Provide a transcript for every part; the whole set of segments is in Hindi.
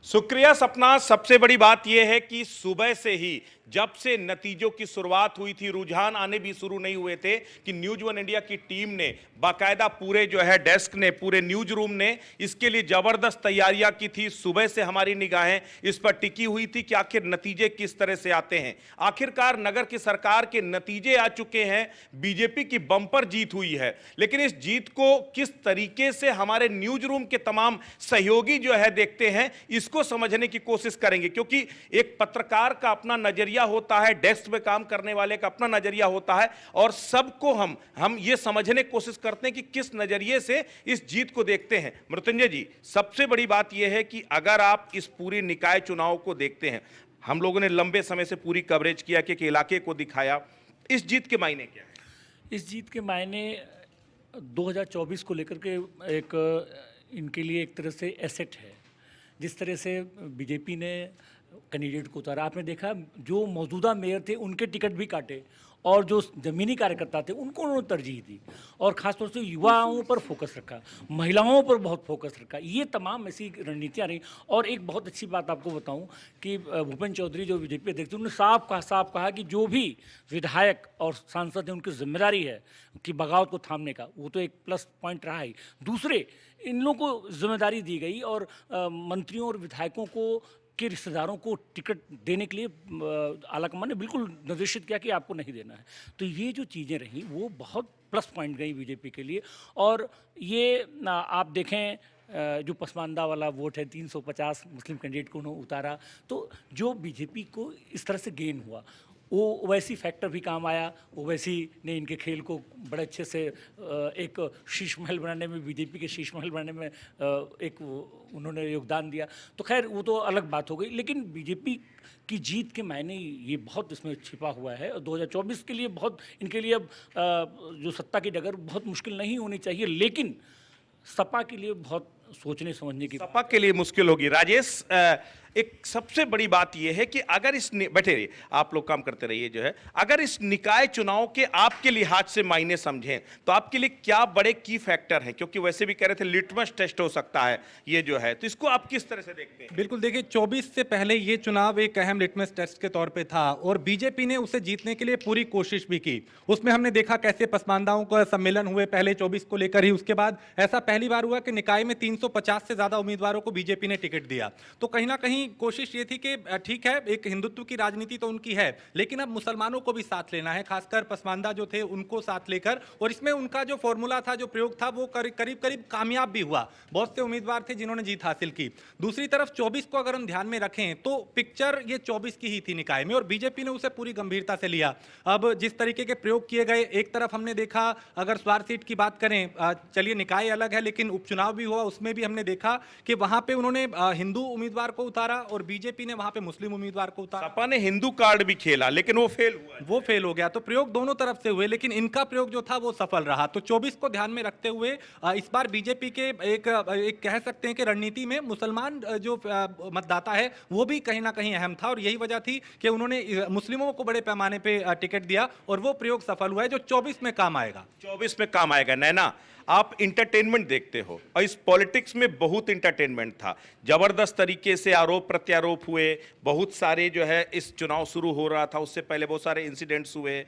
शुक्रिया सपना। सबसे बड़ी बात यह है कि सुबह से ही जब से नतीजों की शुरुआत हुई थी, रुझान आने भी शुरू नहीं हुए थे कि न्यूज वन इंडिया की टीम ने बाकायदा पूरे जो है डेस्क ने, पूरे न्यूज रूम ने इसके लिए जबरदस्त तैयारियां की थी। सुबह से हमारी निगाहें इस पर टिकी हुई थी कि आखिर नतीजे किस तरह से आते हैं। आखिरकार नगर की सरकार के नतीजे आ चुके हैं, बीजेपी की बंपर जीत हुई है, लेकिन इस जीत को किस तरीके से हमारे न्यूज रूम के तमाम सहयोगी जो है देखते हैं, इसको समझने की कोशिश करेंगे। क्योंकि एक पत्रकार का अपना नजरिया होता है, डेस्क में काम करने वाले का अपना नजरिया होता है, और सबको हम ये समझने की कोशिश करते हैं कि किस नजरिए से इस जीत को देखते हैं। मृत्युंजय जी, सबसे बड़ी बात यह है कि अगर आप इस पूरी निकाय चुनाव को देखते हैं, हम लोगों ने लंबे समय से पूरी कवरेज किया कि इलाके को दिखाया, इस जीत के मायने क्या है? इस जीत के मायने 2024 को लेकर के एक इनके लिए एक तरह से एसेट है। जिस तरह से बीजेपी ने कैंडिडेट को उतारा, आपने देखा जो मौजूदा मेयर थे उनके टिकट भी काटे, और जो ज़मीनी कार्यकर्ता थे उनको उन्होंने तरजीह दी, और ख़ासतौर से युवाओं पर फोकस रखा, महिलाओं पर बहुत फोकस रखा। ये तमाम ऐसी रणनीतियाँ रही। और एक बहुत अच्छी बात आपको बताऊं कि भूपेंद्र चौधरी जो बीजेपी अध्यक्ष थे, उन्होंने साफ कहा कि जो भी विधायक और सांसद हैं उनकी जिम्मेदारी है कि बगावत को थामने का। वो तो एक प्लस पॉइंट रहा ही। दूसरे, इन लोगों को जिम्मेदारी दी गई और मंत्रियों और विधायकों को के रिश्तेदारों को टिकट देने के लिए आलाकमान ने बिल्कुल निर्देशित किया कि आपको नहीं देना है। तो ये जो चीज़ें रहीं वो बहुत प्लस पॉइंट गई बीजेपी के लिए। और ये आप देखें जो पसमानदा वाला वोट है, 350 मुस्लिम कैंडिडेट को उन्होंने उतारा, तो जो बीजेपी को इस तरह से गेन हुआ, वो वैसी फैक्टर भी काम आया। ओवैसी ने इनके खेल को बड़े अच्छे से एक शीश महल बनाने में, बीजेपी के शीश महल बनाने में एक उन्होंने योगदान दिया। तो खैर वो तो अलग बात हो गई, लेकिन बीजेपी की जीत के मायने ये बहुत इसमें छिपा हुआ है। और 2024 के लिए बहुत इनके लिए अब जो सत्ता की डगर बहुत मुश्किल नहीं होनी चाहिए, लेकिन सपा के लिए बहुत सोचने समझने की सपा के लिए मुश्किल होगी। राजेश, एक सबसे बड़ी बात यह है कि अगर बैठे रहिए, आप लोग काम करते रहिए जो है, अगर इस निकाय चुनाव के आपके लिहाज से मायने समझें तो आपके लिए क्या बड़े की फैक्टर हैं? क्योंकि वैसे भी कह रहे थे लिटमस टेस्ट हो सकता है ये जो है, तो इसको आप किस तरह से देखते हैं? बिल्कुल, देखिए 24 से पहले ये चुनाव एक अहम लिटमस टेस्ट के तौर पे था, और बीजेपी ने उसे जीतने के लिए पूरी कोशिश भी की। उसमें हमने देखा कैसे पसमानदाओं का सम्मेलन हुए पहले 24 को लेकर ही। उसके बाद ऐसा पहली बार हुआ कि निकाय में 350 से ज्यादा उम्मीदवारों को बीजेपी ने टिकट दिया। तो कहीं ना कहीं कोशिश ये थी कि ठीक है, एक हिंदुत्व की राजनीति तो उनकी है, लेकिन अब मुसलमानों को भी साथ लेना है, खासकर पसमानदा जो थे उनको साथ लेकर। और इसमें उनका जो फॉर्मूला था, जो प्रयोग था, वो करीब करीब कामयाब भी हुआ। बहुत से उम्मीदवार थे जिन्होंने जीत हासिल की। दूसरी तरफ 24 को अगर हम ध्यान में रखें तो पिक्चर ये 24 की ही थी निकाय में, और बीजेपी ने उसे पूरी गंभीरता से लिया। अब जिस तरीके के प्रयोग किए गए, एक तरफ हमने देखा, अगर स्वार सीट की बात करें, चलिए निकाय अलग है, लेकिन उपचुनाव भी हुआ, उसमें भी हमने देखा कि वहां पे उन्होंने हिंदू उम्मीदवार को उतारा और बीजेपी ने वहां पे मुस्लिम उम्मीदवार को उतारा। सपा ने हिंदू कार्ड भी खेला, लेकिन वो फेल हुआ। वो फेल हो गया। तो प्रयोग दोनों तरफ से हुए, लेकिन इनका प्रयोग जो था वो सफल रहा। तो 24 को ध्यान में रखते हुए इस बार बीजेपी के एक कह सकते हैं कि रणनीति में मुसलमान जो मतदाता है वो भी कहीं ना कहीं अहम था, और यही वजह थी कि उन्होंने मुस्लिमों को बड़े पैमाने पे टिकट दिया, और वो प्रयोग सफल हुआ है जो 24 में काम आएगा। 24 में काम आएगा। नैना, आप इंटरटेनमेंट देखते हो, और इस पॉलिटिक्स में बहुत इंटरटेनमेंट था। जबरदस्त तरीके से आरोप प्रत्यारोप हुए, बहुत सारे जो है, इस चुनाव शुरू हो रहा था उससे पहले बहुत सारे इंसिडेंट्स हुए।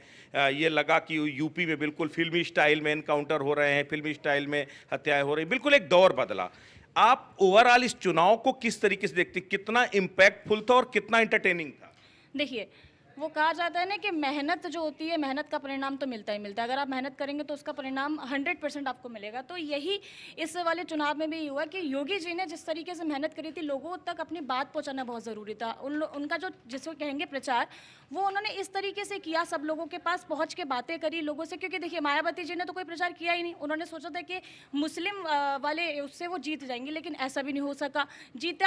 ये लगा कि यूपी में बिल्कुल फिल्मी स्टाइल में एनकाउंटर हो रहे हैं, फिल्मी स्टाइल में हत्याएं हो रही, बिल्कुल एक दौर बदला। आप ओवरऑल इस चुनाव को किस तरीके से देखते, कितना इंपैक्टफुल था और कितना इंटरटेनिंग था? देखिए, वो कहा जाता है ना कि मेहनत जो होती है, मेहनत का परिणाम तो मिलता ही मिलता है। अगर आप मेहनत करेंगे तो उसका परिणाम 100% आपको मिलेगा। तो यही इस वाले चुनाव में भी हुआ कि योगी जी ने जिस तरीके से मेहनत करी थी, लोगों तक अपनी बात पहुंचाना बहुत ज़रूरी था। उनका जो जिसको कहेंगे प्रचार, वो उन्होंने इस तरीके से किया, सब लोगों के पास पहुँच के बातें करी लोगों से। क्योंकि देखिए, मायावती जी ने तो कोई प्रचार किया ही नहीं। उन्होंने सोचा था कि मुस्लिम वाले उससे वो जीत जाएंगे, लेकिन ऐसा भी नहीं हो सका। जीते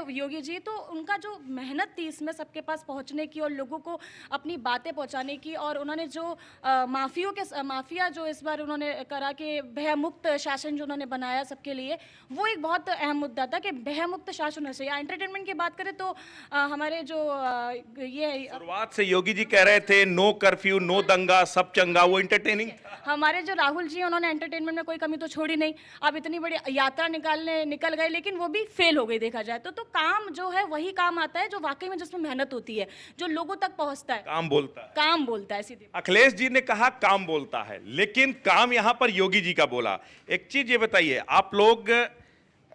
योगी जी, तो उनका जो मेहनत थी इसमें सबके पास पहुंचने की और लोगों को अपनी बातें पहुंचाने की, और उन्होंने जो माफिया जो इस बार उन्होंने करा कि भयमुक्त शासन जो उन्होंने बनाया सबके लिए, वो एक बहुत अहम मुद्दा था कि भयमुक्त शासन होना चाहिए। एंटरटेनमेंट की बात करें तो हमारे जो ये शुरुआत से योगी जी कह रहे थे नो कर्फ्यू, नो दंगा, सब चंगा, वो एंटरटेनिंग था। हमारे जो राहुल जी हैं, उन्होंने एंटरटेनमेंट में कोई कमी तो छोड़ी नहीं। अब इतनी बड़ी यात्रा निकल गए, लेकिन वो भी फेल हो गई देखा जाए तो काम जो है वही काम आता है जो वाकई में जिसमें मेहनत होती है, जो लोगों तक पहुंचता है, काम बोलता है सीधे। अखिलेश जी ने कहा काम बोलता है, लेकिन काम यहां पर योगी जी का बोला। एक चीज ये बताइए, आप लोग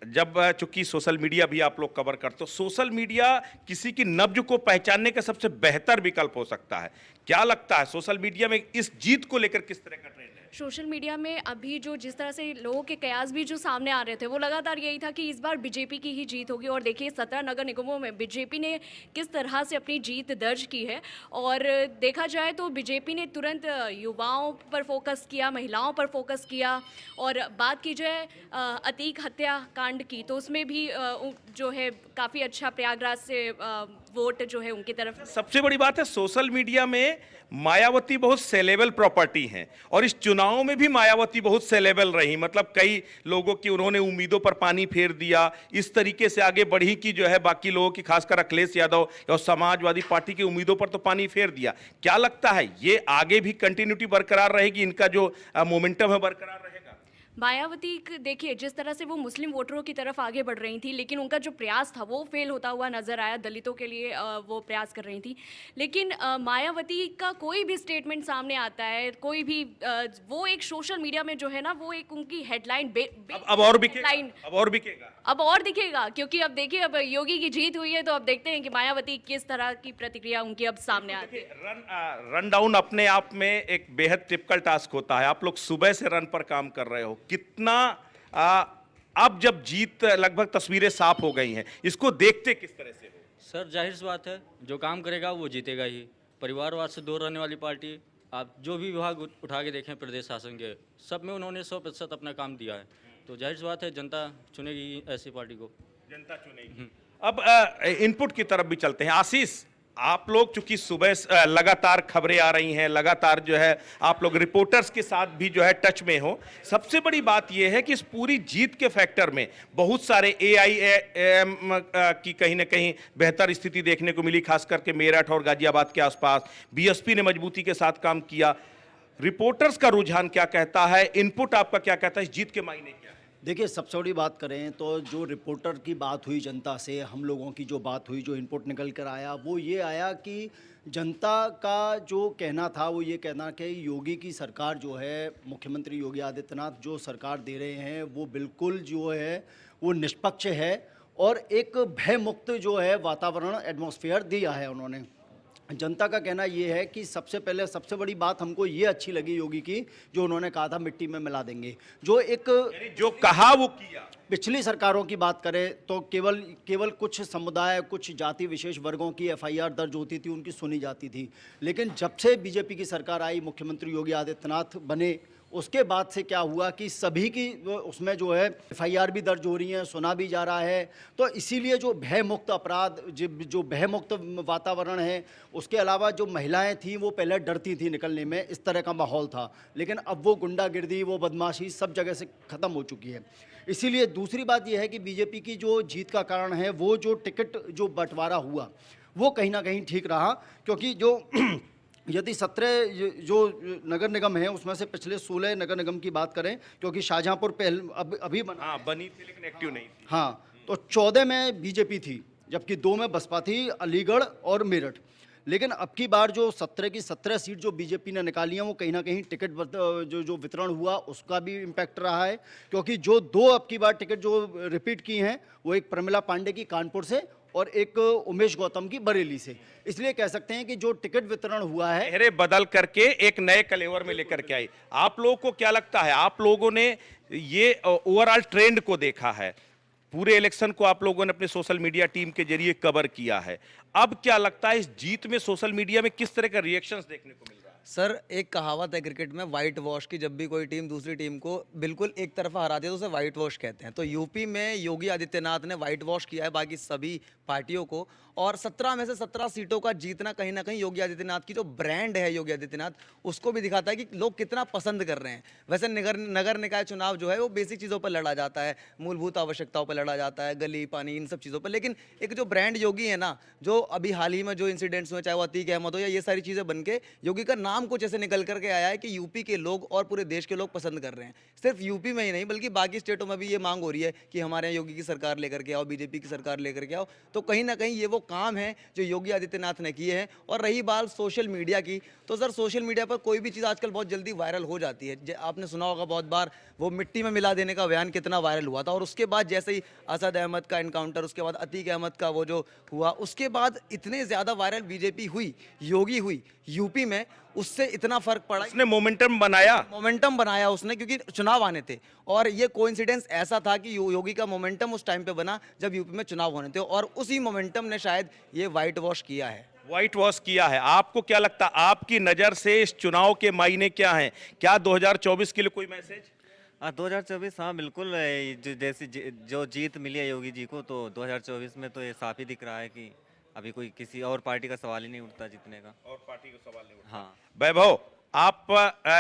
जब चूंकि सोशल मीडिया भी आप लोग कवर करते हो, सोशल मीडिया किसी की नब्ज को पहचानने का सबसे बेहतर विकल्प हो सकता है। क्या लगता है सोशल मीडिया में इस जीत को लेकर किस तरह का ट्रेंड है? सोशल मीडिया में अभी जो जिस तरह से लोगों के कयास भी जो सामने आ रहे थे, वो लगातार यही था कि इस बार बीजेपी की ही जीत होगी। और देखिए 17 नगर निगमों में बीजेपी ने किस तरह से अपनी जीत दर्ज की है। और देखा जाए तो बीजेपी ने तुरंत युवाओं पर फोकस किया, महिलाओं पर फोकस किया। और बात की जाए अतीक हत्याकांड की, तो उसमें भी जो है काफ़ी अच्छा प्रयागराज से वोट जो है उनकी तरफ। सबसे बड़ी बात है सोशल मीडिया में मायावती बहुत सेलेबल प्रॉपर्टी हैं, और इस चुनाव में भी मायावती बहुत सेलेबल रही। मतलब कई लोगों की उन्होंने उम्मीदों पर पानी फेर दिया, इस तरीके से आगे बढ़ी कि जो है बाकी लोगों की, खासकर अखिलेश यादव और समाजवादी पार्टी की उम्मीदों पर तो पानी फेर दिया। क्या लगता है ये आगे भी कंटिन्यूटी बरकरार रहेगी, इनका जो मोमेंटम है बरकरार रहेगा? मायावती देखिए जिस तरह से वो मुस्लिम वोटरों की तरफ आगे बढ़ रही थी, लेकिन उनका जो प्रयास था वो फेल होता हुआ नजर आया। दलितों के लिए वो प्रयास कर रही थी, लेकिन मायावती का कोई भी स्टेटमेंट सामने आता है, कोई भी वो एक सोशल मीडिया में जो है ना, वो एक उनकी हेडलाइन अब और बिकेगा, अब और दिखेगा। क्योंकि अब देखिए अब योगी की जीत हुई है, तो अब देखते हैं कि मायावती किस तरह की प्रतिक्रिया उनकी अब सामने आती है। रन डाउन अपने आप में एक बेहद टिपिकल टास्क होता है। आप लोग सुबह से रन पर काम कर रहे हो, कितना अब जब जीत लगभग तस्वीरें साफ हो गई हैं, इसको देखते किस तरह से हो? सर जाहिर सी बात है, जो काम करेगा वो जीतेगा ही। परिवारवाद से दूर रहने वाली पार्टी, आप जो भी विभाग उठा के देखें प्रदेश शासन के, सब में उन्होंने 100% अपना काम दिया है। तो जाहिर सी बात है जनता चुनेगी ऐसी पार्टी को, जनता चुनेगी। अब इनपुट की तरफ भी चलते हैं। आशीष, आप लोग चूंकि सुबह लगातार खबरें आ रही हैं, लगातार जो है आप लोग रिपोर्टर्स के साथ भी जो है टच में हो, सबसे बड़ी बात यह है कि इस पूरी जीत के फैक्टर में बहुत सारे AIM की कहीं ना कहीं बेहतर स्थिति देखने को मिली, खास करके मेरठ और गाजियाबाद के आसपास। BSP ने मजबूती के साथ काम किया। रिपोर्टर्स का रुझान क्या कहता है, इनपुट आपका क्या कहता है, इस जीत के मायने क्या है? देखिए, सबसे बड़ी बात करें तो जो रिपोर्टर की बात हुई जनता से, हम लोगों की जो बात हुई, जो इनपुट निकल कर आया, वो ये आया कि जनता का जो कहना था वो ये कहना कि योगी की सरकार जो है, मुख्यमंत्री योगी आदित्यनाथ जो सरकार दे रहे हैं, वो बिल्कुल जो है वो निष्पक्ष है और एक भयमुक्त जो है वातावरण, एटमॉस्फेयर दिया है उन्होंने। जनता का कहना ये है कि सबसे पहले सबसे बड़ी बात हमको ये अच्छी लगी योगी की, जो उन्होंने कहा था मिट्टी में मिला देंगे, जो एक जो कहा वो किया। पिछली सरकारों की बात करें तो केवल कुछ समुदाय, कुछ जाति विशेष वर्गों की FIR दर्ज होती थी, उनकी सुनी जाती थी। लेकिन जब से बीजेपी की सरकार आई, मुख्यमंत्री योगी आदित्यनाथ बने, उसके बाद से क्या हुआ कि सभी की उसमें जो है FIR भी दर्ज हो रही हैं, सुना भी जा रहा है। तो इसीलिए जो भयमुक्त अपराध, जो भयमुक्त वातावरण है, उसके अलावा जो महिलाएं थीं वो पहले डरती थी निकलने में, इस तरह का माहौल था। लेकिन अब वो गुंडागिर्दी, वो बदमाशी सब जगह से ख़त्म हो चुकी है। इसीलिए दूसरी बात यह है कि बीजेपी की जो जीत का कारण है, वो जो टिकट जो बंटवारा हुआ वो कहीं ना कहीं ठीक रहा, क्योंकि जो यदि 17 जो नगर निगम है उसमें से पिछले 16 नगर निगम की बात करें, क्योंकि शाहजहांपुर अभी बनी थी लेकिन एक्टिव नहीं थी। हाँ, तो 14 में बीजेपी थी, जबकि 2 में बसपा थी, अलीगढ़ और मेरठ। लेकिन अब की बार जो 17 की 17 सीट जो बीजेपी ने निकाली हैं, वो कहीं ना कहीं टिकट जो वितरण हुआ उसका भी इम्पैक्ट रहा है, क्योंकि जो 2 अब की बार टिकट जो रिपीट की हैं, वो एक प्रमिला पांडे की कानपुर से और एक उमेश गौतम की बरेली से। इसलिए कह सकते हैं कि जो टिकट वितरण हुआ है, चेहरे बदल करके एक नए कलेवर में लेकर के आई। आप लोगों को क्या लगता है, आप लोगों ने ये ओवरऑल ट्रेंड को देखा है, पूरे इलेक्शन को आप लोगों ने अपने सोशल मीडिया टीम के जरिए कवर किया है, अब क्या लगता है इस जीत में सोशल मीडिया में किस तरह का रिएक्शंस देखने को मिल रहा है? सर एक कहावत है क्रिकेट में वाइट वॉश की, जब भी कोई टीम दूसरी टीम को बिल्कुल एक तरफा हराती है तो उसे वाइट वॉश कहते हैं। तो यूपी में योगी आदित्यनाथ ने वाइट वॉश किया है बाकी सभी पार्टियों को, और 17 में से 17 सीटों का जीतना कहीं ना कहीं योगी आदित्यनाथ की जो ब्रांड है योगी आदित्यनाथ, उसको भी दिखाता है कि लोग कितना पसंद कर रहे हैं। वैसे नगर निकाय चुनाव जो है वो बेसिक चीज़ों पर लड़ा जाता है, मूलभूत आवश्यकताओं पर लड़ा जाता है, गली पानी इन सब चीज़ों पर, लेकिन एक जो ब्रांड योगी है ना, जो अभी हाल ही में जो इंसिडेंट्स हुए, चाहे वो अतीक अहमद हो या ये सारी चीज़ें बन के योगी का नाम कुछ ऐसे निकल करके आया है कि यूपी के लोग और पूरे देश के लोग पसंद कर रहे हैं। सिर्फ यूपी में ही नहीं बल्कि बाकी स्टेटों में भी ये मांग हो रही है कि हमारे यहाँ योगी की सरकार लेकर के आओ, बीजेपी की सरकार लेकर के आओ। तो कहीं ना कहीं ये वो काम है जो योगी आदित्यनाथ ने किए हैं। और रही बात सोशल मीडिया की, तो सर सोशल मीडिया पर कोई भी चीज़ आजकल बहुत जल्दी वायरल हो जाती है। आपने सुना होगा बहुत बार वो मिट्टी में मिला देने का बयान कितना वायरल हुआ था, और उसके बाद जैसे ही असद अहमद का इनकाउंटर, उसके बाद अतीक अहमद का वो जो हुआ, उसके बाद इतने ज़्यादा वायरल बीजेपी हुई, योगी हुई यूपी में, उससे इतना फर्क पड़ा। उसने मोमेंटम बनाया उसने, क्योंकि चुनाव आने थे और ये कोइंसिडेंस ऐसा था कि योगी का मोमेंटम उस टाइम पे बना जब यूपी में चुनाव होने थे, और उसी मोमेंटम ने शायद ये वाइट वॉश किया है। व्हाइट वॉश किया है। आपको क्या लगता है, आपकी नज़र से इस चुनाव के मायने क्या हैं? क्या 2024 के लिए कोई मैसेज? 2024 हाँ बिल्कुल, जैसी जो जीत मिली है योगी जी को, तो 2024 में तो ये साफ ही दिख रहा है कि अभी कोई किसी और पार्टी का सवाल ही नहीं उठता जीतने का। और पार्टी का सवाल नहीं उठता। हाँ वैभव, आप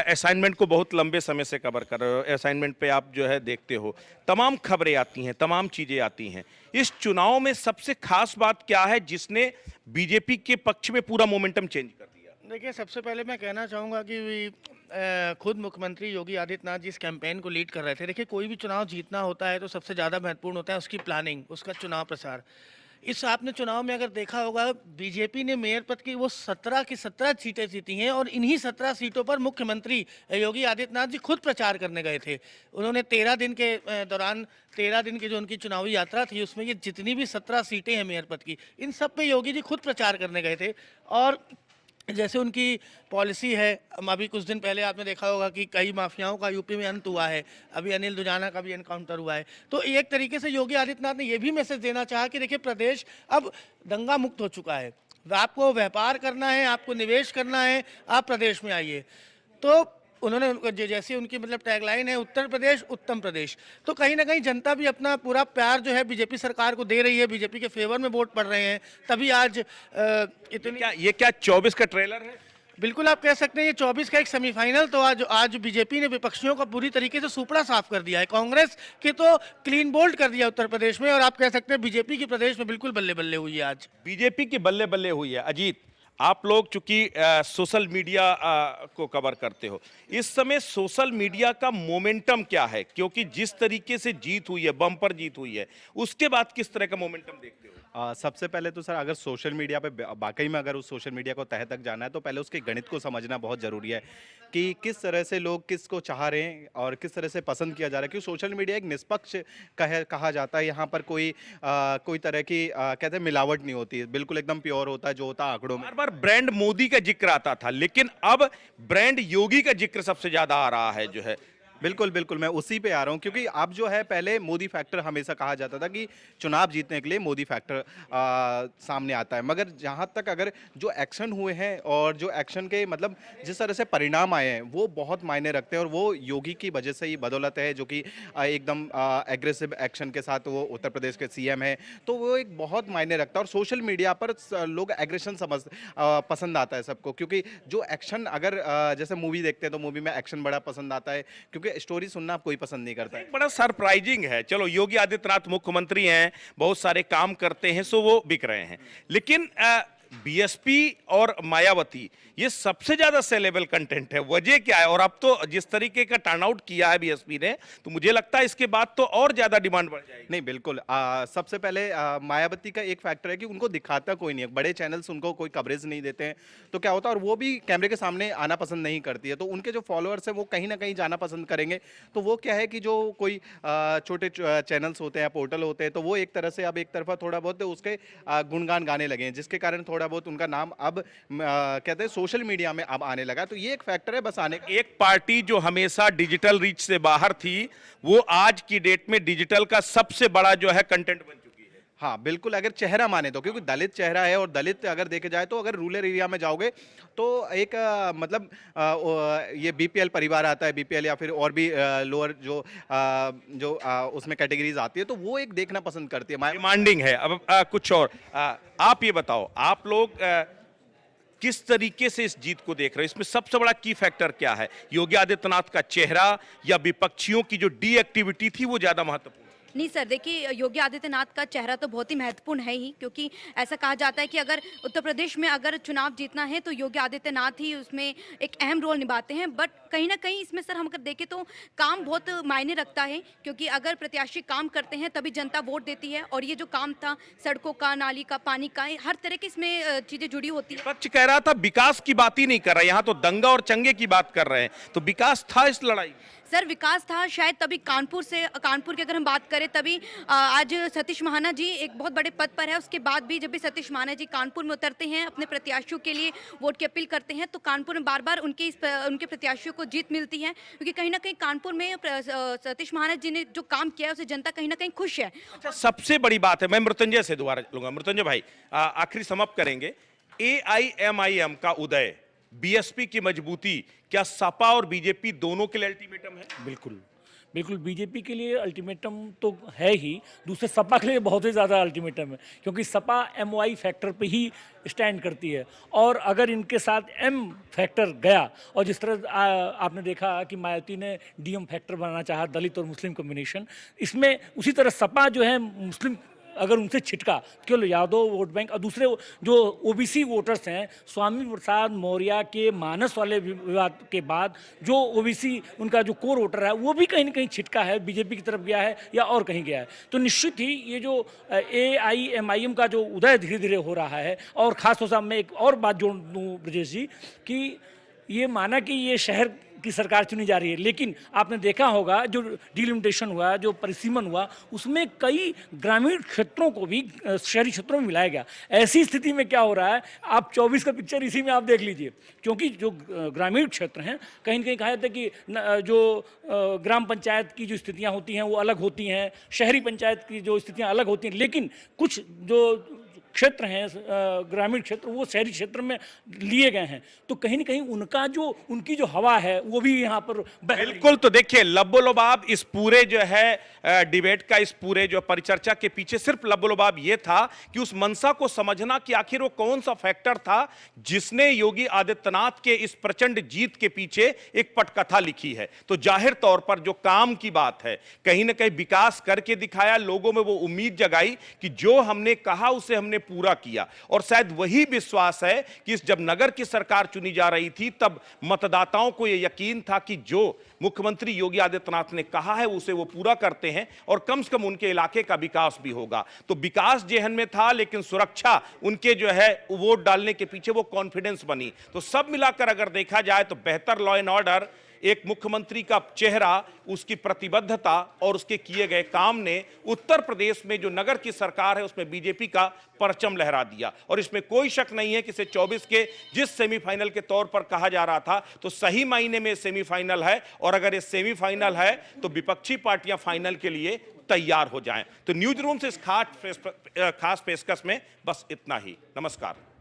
असाइनमेंट को बहुत लंबे समय से कवर कर रहे हो, असाइनमेंट पे आप जो है देखते हो, तमाम खबरें आती हैं, तमाम चीजें आती हैं। इस चुनाव में सबसे खास बात क्या है जिसने बीजेपी के पक्ष में पूरा मोमेंटम चेंज कर दिया? देखिए, सबसे पहले मैं कहना चाहूँगा कि खुद मुख्यमंत्री योगी आदित्यनाथ जी इस कैंपेन को लीड कर रहे थे। देखिए, कोई भी चुनाव जीतना होता है तो सबसे ज़्यादा महत्वपूर्ण होता है उसकी प्लानिंग, उसका चुनाव प्रचार। इस आपने चुनाव में अगर देखा होगा, बीजेपी ने मेयर पद की वो 17 की 17 सीटें जीती हैं, और इन्हीं 17 सीटों पर मुख्यमंत्री योगी आदित्यनाथ जी खुद प्रचार करने गए थे। उन्होंने 13 दिन के दौरान 13 दिन की जो उनकी चुनावी यात्रा थी, उसमें ये जितनी भी 17 सीटें हैं मेयर पद की, इन सब पे योगी जी खुद प्रचार करने गए थे। और जैसे उनकी पॉलिसी है, अभी कुछ दिन पहले आपने देखा होगा कि कई माफियाओं का यूपी में अंत हुआ है, अभी अनिल दुजाना का भी एनकाउंटर हुआ है। तो एक तरीके से योगी आदित्यनाथ ने यह भी मैसेज देना चाहा कि देखिए, प्रदेश अब दंगा मुक्त हो चुका है, आपको व्यापार करना है, आपको निवेश करना है, आप प्रदेश में आइए। तो उन्होंने जैसे उनकी मतलब टैगलाइन है, उत्तर प्रदेश उत्तम प्रदेश, तो कहीं ना कहीं जनता भी अपना पूरा प्यार जो है बीजेपी सरकार को दे रही है, बीजेपी के फेवर में वोट पड़ रहे हैं। तभी आज इतनी ये क्या 24 का ट्रेलर है? बिल्कुल आप कह सकते हैं ये 24 का एक सेमीफाइनल। तो आज बीजेपी ने विपक्षियों का पूरी तरीके से सुपड़ा साफ कर दिया है, कांग्रेस के तो क्लीन बोल्ड कर दिया उत्तर प्रदेश में, और आप कह सकते हैं बीजेपी की प्रदेश में बिल्कुल बल्ले बल्ले हुई है। आज बीजेपी की बल्ले बल्ले हुई है। अजीत, आप लोग चूंकि सोशल मीडिया को कवर करते हो, इस समय सोशल मीडिया का मोमेंटम क्या है? क्योंकि जिस तरीके से जीत हुई है, बम्पर जीत हुई है, उसके बाद किस तरह का मोमेंटम देखते हो? सबसे पहले तो सर, अगर सोशल मीडिया पे वाकई में अगर उस सोशल मीडिया को तह तक जाना है तो पहले उसके गणित को समझना बहुत ज़रूरी है कि किस तरह से लोग किसको चाह रहे हैं और किस तरह से पसंद किया जा रहा है। क्योंकि सोशल मीडिया एक निष्पक्ष कहा जाता है, यहाँ पर कोई तरह की कहते हैं मिलावट नहीं होती है, बिल्कुल एकदम प्योर होता है जो होता है आंकड़ों में। बार बार ब्रांड मोदी का जिक्र आता था, लेकिन अब ब्रांड योगी का जिक्र सबसे ज्यादा आ रहा है जो है। बिल्कुल बिल्कुल, मैं उसी पे आ रहा हूँ, क्योंकि अब जो है, पहले मोदी फैक्टर हमेशा कहा जाता था कि चुनाव जीतने के लिए मोदी फैक्टर सामने आता है, मगर जहाँ तक अगर जो एक्शन हुए हैं और जो एक्शन के मतलब जिस तरह से परिणाम आए हैं वो बहुत मायने रखते हैं, और वो योगी की वजह से ही बदौलत है, जो कि एकदम एग्रेसिव एक्शन के साथ वो उत्तर प्रदेश के सीएम है, तो वो एक बहुत मायने रखता है। और सोशल मीडिया पर लोग एग्रेशन पसंद आता है सबको, क्योंकि जो एक्शन अगर जैसे मूवी देखते हैं तो मूवी में एक्शन बड़ा पसंद आता है, क्योंकि स्टोरी सुनना कोई पसंद नहीं करता है। बड़ा सरप्राइजिंग है। चलो, योगी आदित्यनाथ मुख्यमंत्री हैं, बहुत सारे काम करते हैं, सो वो बिक रहे हैं, लेकिन बीएसपी और मायावती ये सबसे ज्यादा सेलेबल कंटेंट है। वजह क्या है? और अब तो जिस तरीके का टर्नआउट किया है बीएसपी ने, तो मुझे लगता है इसके बाद तो और ज्यादा डिमांड बढ़ जाएगी। नहीं, बिल्कुल सबसे पहले मायावती का एक फैक्टर है कि उनको दिखाता कोई नहीं है, बड़े चैनल्स उनको कोई कवरेज नहीं देते हैं, तो क्या होता है, और वो भी कैमरे के सामने आना पसंद नहीं करती है, तो उनके जो फॉलोअर्स हैं वो कहीं ना कहीं जाना पसंद करेंगे। तो वो क्या है कि जो कोई छोटे चैनल्स होते हैं, पोर्टल होते हैं, तो वो एक तरह से अब एक तरफा थोड़ा बहुत उसके गुणगान गाने लगे हैं, जिसके कारण थोड़ा बहुत उनका नाम अब कहते हैं सोशल मीडिया में अब आने लगा। तो ये एक फैक्टर है बस आने का। एक पार्टी जो हमेशा डिजिटल रीच से बाहर थी, वो आज की डेट में डिजिटल का सबसे बड़ा जो है कंटेंट बन चुकी है। हाँ बिल्कुल, अगर चेहरा माने तो, क्योंकि दलित चेहरा है और दलित अगर देखे जाए तो अगर रूरल एरिया में जाओगे तो एक मतलब ये बीपीएल परिवार आता है, बीपीएल या फिर और भी लोअर जो उसमें कैटेगरीज आती है, तो वो एक देखना पसंद करती है। डिमांडिंग है। अब कुछ और आप ये बताओ, आप लोग किस तरीके से इस जीत को देख रहे हैं? इसमें सबसे बड़ा की फैक्टर क्या है? योगी आदित्यनाथ का चेहरा या विपक्षियों की जो डीएक्टिविटी थी वो ज्यादा महत्वपूर्ण? नहीं सर, देखिए योगी आदित्यनाथ का चेहरा तो बहुत ही महत्वपूर्ण है ही, क्योंकि ऐसा कहा जाता है कि अगर उत्तर प्रदेश में अगर चुनाव जीतना है तो योगी आदित्यनाथ ही उसमें एक अहम रोल निभाते हैं। बट कहीं ना कहीं इसमें सर हम अगर देखें तो काम बहुत मायने रखता है, क्योंकि अगर प्रत्याशी काम करते हैं तभी जनता वोट देती है। और ये जो काम था सड़कों का, नाली का, पानी का, हर तरह की इसमें चीज़ें जुड़ी होती है। विपक्ष कह रहा था विकास की बात ही नहीं कर रहा, यहाँ तो दंगा और चंगे की बात कर रहे हैं, तो विकास था इस लड़ाई? सर विकास था शायद तभी कानपुर की अगर हम बात करें तभी आज सतीश महाना जी एक बहुत बड़े पद पर है। उसके बाद भी जब भी सतीश महाना जी कानपुर में उतरते हैं, अपने प्रत्याशियों के लिए वोट की अपील करते हैं, तो कानपुर में बार बार उनके प्रत्याशियों को जीत मिलती है, क्योंकि कहीं ना कहीं कानपुर में सतीश महाना जी ने जो काम किया है उसे जनता कहीं ना कहीं खुश है। अच्छा, सबसे बड़ी बात है, मैं मृत्युंजय से दोबारा लूंगा। मृत्युंजय भाई, आखिरी समाप्त करेंगे। AIMIM का उदय, बीएसपी की मजबूती, क्या सपा और बीजेपी दोनों के लिए अल्टीमेटम है? बिल्कुल बिल्कुल, बीजेपी के लिए अल्टीमेटम तो है ही, दूसरे सपा के लिए बहुत ही ज़्यादा अल्टीमेटम है, क्योंकि सपा MY फैक्टर पे ही स्टैंड करती है। और अगर इनके साथ M फैक्टर गया, और जिस तरह आपने देखा कि मायावती ने DM फैक्टर बनाना चाहा, दलित और मुस्लिम कॉम्बिनेशन, इसमें उसी तरह सपा जो है मुस्लिम अगर उनसे छिटका, केवल यादव वोट बैंक और दूसरे जो OBC वोटर्स हैं, स्वामी प्रसाद मौर्य के मानस वाले विवाद के बाद जो OBC उनका जो कोर वोटर है वो भी कहीं ना कहीं छिटका है, बीजेपी की तरफ गया है या और कहीं गया है। तो निश्चित ही ये जो AIMIM का जो उदय धीरे धीरे हो रहा है, और खासतौर से मैं एक और बात जोड़ दूँ ब्रजेश जी, कि ये माना कि ये शहर की सरकार चुनी जा रही है, लेकिन आपने देखा होगा जो डिलिमिटेशन हुआ, जो परिसीमन हुआ, उसमें कई ग्रामीण क्षेत्रों को भी शहरी क्षेत्रों में मिलाया गया। ऐसी स्थिति में क्या हो रहा है, आप 24 का पिक्चर इसी में आप देख लीजिए, क्योंकि जो ग्रामीण क्षेत्र हैं, कहीं ना कहीं कहा जाता है कि जो ग्राम पंचायत की जो स्थितियाँ होती हैं वो अलग होती हैं, शहरी पंचायत की जो स्थितियाँ अलग होती हैं, लेकिन कुछ जो क्षेत्र हैं ग्रामीण क्षेत्र वो शहरी क्षेत्र में लिए गए हैं, तो कहीं ना कहीं उनकी जो हवा है वो भी यहाँ पर बिल्कुल। तो देखिए, लब्बो-लुबाब इस पूरे जो है डिबेट का, इस पूरे जो परिचर्चा के पीछे सिर्फ लब्बो-लुबाब ये था कि उस मंशा को समझना कि आखिर वो कौन सा फैक्टर था जिसने योगी आदित्यनाथ के इस प्रचंड जीत के पीछे एक पटकथा लिखी है। तो जाहिर तौर पर जो काम की बात है, कहीं ना कहीं विकास करके दिखाया, लोगों में वो उम्मीद जगाई कि जो हमने कहा उसे हमने पूरा किया। और शायद वही विश्वास है कि जब नगर की सरकार चुनी जा रही थी तब मतदाताओं को यह यकीन था कि जो मुख्यमंत्री योगी आदित्यनाथ ने कहा है उसे वो पूरा करते हैं और कम से कम उनके इलाके का विकास भी होगा। तो विकास जेहन में था, लेकिन सुरक्षा उनके जो है वोट डालने के पीछे वो कॉन्फिडेंस बनी। तो सब मिलाकर अगर देखा जाए तो बेहतर लॉ एंड ऑर्डर, एक मुख्यमंत्री का चेहरा, उसकी प्रतिबद्धता और उसके किए गए काम ने उत्तर प्रदेश में जो नगर की सरकार है उसमें बीजेपी का परचम लहरा दिया। और इसमें कोई शक नहीं है कि इसे 24 के जिस सेमीफाइनल के तौर पर कहा जा रहा था, तो सही मायने में सेमीफाइनल है। और अगर ये सेमीफाइनल है तो विपक्षी पार्टियां फाइनल के लिए तैयार हो जाएं। तो न्यूज रूम से इस खास पेशकश में बस इतना ही। नमस्कार।